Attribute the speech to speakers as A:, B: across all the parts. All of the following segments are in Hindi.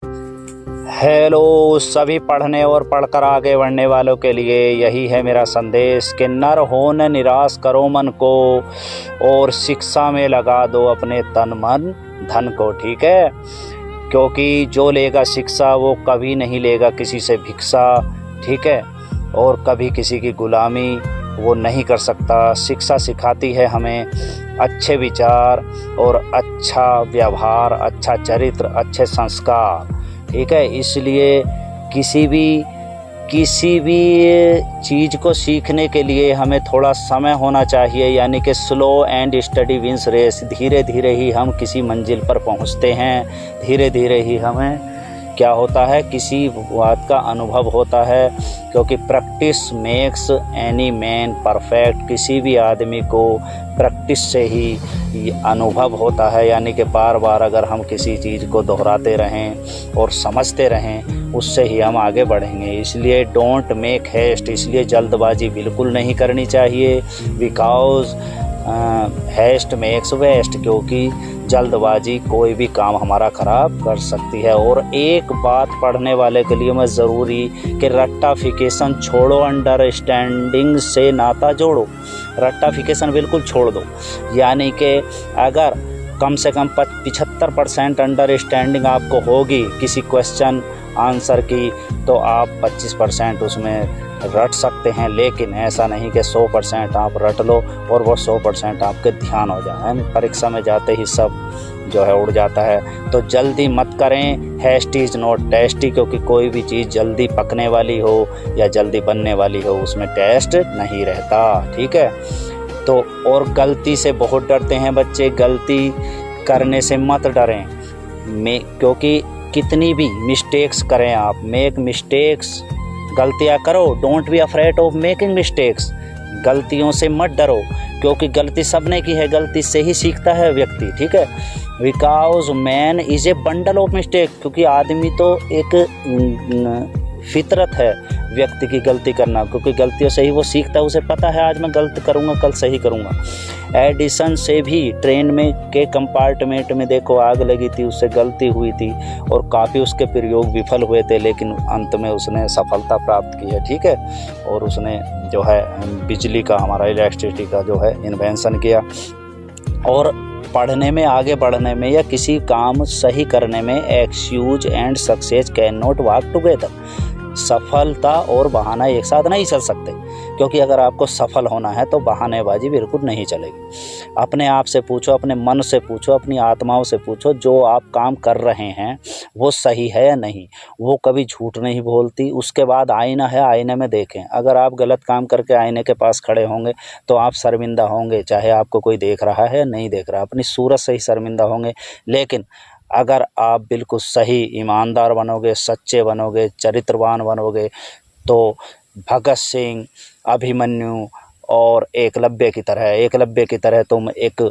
A: हेलो सभी पढ़ने और पढ़कर आगे बढ़ने वालों के लिए यही है मेरा संदेश कि नर हो न निराश करो मन को और शिक्षा में लगा दो अपने तन मन धन को। ठीक है, क्योंकि जो लेगा शिक्षा वो कभी नहीं लेगा किसी से भिक्षा। ठीक है, और कभी किसी की गुलामी वो नहीं कर सकता। शिक्षा सिखाती है हमें अच्छे विचार और अच्छा व्यवहार, अच्छा चरित्र, अच्छे संस्कार। ठीक है, इसलिए किसी भी चीज़ को सीखने के लिए हमें थोड़ा समय होना चाहिए, यानी कि slow and steady wins race. धीरे धीरे ही हम किसी मंजिल पर पहुंचते हैं, धीरे धीरे ही हमें क्या होता है किसी बात का अनुभव होता है, क्योंकि practice makes any man perfect. किसी भी आदमी को प्रैक्टिस से ही अनुभव होता है, यानी कि बार बार अगर हम किसी चीज़ को दोहराते रहें और समझते रहें उससे ही हम आगे बढ़ेंगे। इसलिए डोंट मेक हेस्ट, इसलिए जल्दबाजी बिल्कुल नहीं करनी चाहिए। बिकॉज हेस्ट मेक्स वेस्ट, क्योंकि जल्दबाजी कोई भी काम हमारा ख़राब कर सकती है। और एक बात पढ़ने वाले के लिए मैं ज़रूरी कि रट्टाफिकेशन छोड़ो, अंडरस्टैंडिंग से नाता जोड़ो। रट्टाफिकेशन बिल्कुल छोड़ दो, यानी कि अगर कम से कम 75% अंडरस्टैंडिंग आपको होगी किसी क्वेश्चन आंसर की, तो आप 25% उसमें रट सकते हैं। लेकिन ऐसा नहीं कि 100% आप रट लो और वो 100% आपके ध्यान हो जाए। परीक्षा में जाते ही सब जो है उड़ जाता है। तो जल्दी मत करें, हैस्ट इज़ नॉट टेस्टी, क्योंकि कोई भी चीज़ जल्दी पकने वाली हो या जल्दी बनने वाली हो उसमें टेस्ट नहीं रहता। ठीक है, तो और गलती से बहुत डरते हैं बच्चे, गलती करने से मत डरें। क्योंकि कितनी भी मिस्टेक्स करें आप, मेक मिस्टेक्स, गलतियाँ करो, don't be afraid of making mistakes. गलतियों से मत डरो, क्योंकि गलती सबने की है, गलती से ही सीखता है व्यक्ति। ठीक है, because man is a bundle of mistake, क्योंकि आदमी तो एक फितरत है व्यक्ति की गलती करना, क्योंकि गलतियों से ही वो सीखता है। उसे पता है आज मैं गलत करूँगा कल सही करूँगा। एडिसन से भी ट्रेन में के कंपार्टमेंट में देखो आग लगी थी, उससे गलती हुई थी और काफ़ी उसके प्रयोग विफल हुए थे, लेकिन अंत में उसने सफलता प्राप्त की है। ठीक है, और उसने जो है बिजली का, हमारा इलेक्ट्रिसिटी का जो है इन्वेंशन किया। और पढ़ने में, आगे बढ़ने में या किसी काम सही करने में excuse and success can not walk together. सफलता और बहाना एक साथ नहीं चल सकते, क्योंकि अगर आपको सफल होना है तो बहानेबाजी बिल्कुल नहीं चलेगी। अपने आप से पूछो, अपने मन से पूछो, अपनी आत्माओं से पूछो, जो आप काम कर रहे हैं वो सही है या नहीं। वो कभी झूठ नहीं बोलती। उसके बाद आईना है, आईने में देखें। अगर आप गलत काम करके आईने के पास खड़े होंगे तो आप शर्मिंदा होंगे, चाहे आपको कोई देख रहा है या नहीं देख रहा। अपनी सूरत से ही शर्मिंदा होंगे। लेकिन अगर आप बिल्कुल सही ईमानदार बनोगे, सच्चे बनोगे, चरित्रवान बनोगे, तो भगत सिंह, अभिमन्यु और एकलव्य की तरह तुम एक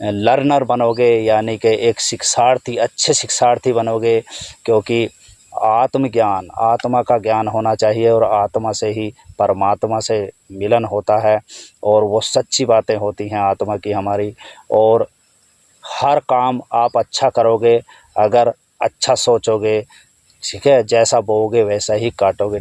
A: लर्नर बनोगे, यानी कि एक शिक्षार्थी, अच्छे शिक्षार्थी बनोगे। क्योंकि आत्मज्ञान, आत्मा का ज्ञान होना चाहिए और आत्मा से ही परमात्मा से मिलन होता है, और वो सच्ची बातें होती हैं आत्मा की हमारी। और हर काम आप अच्छा करोगे अगर अच्छा सोचोगे। ठीक है, जैसा बोओगे वैसा ही काटोगे।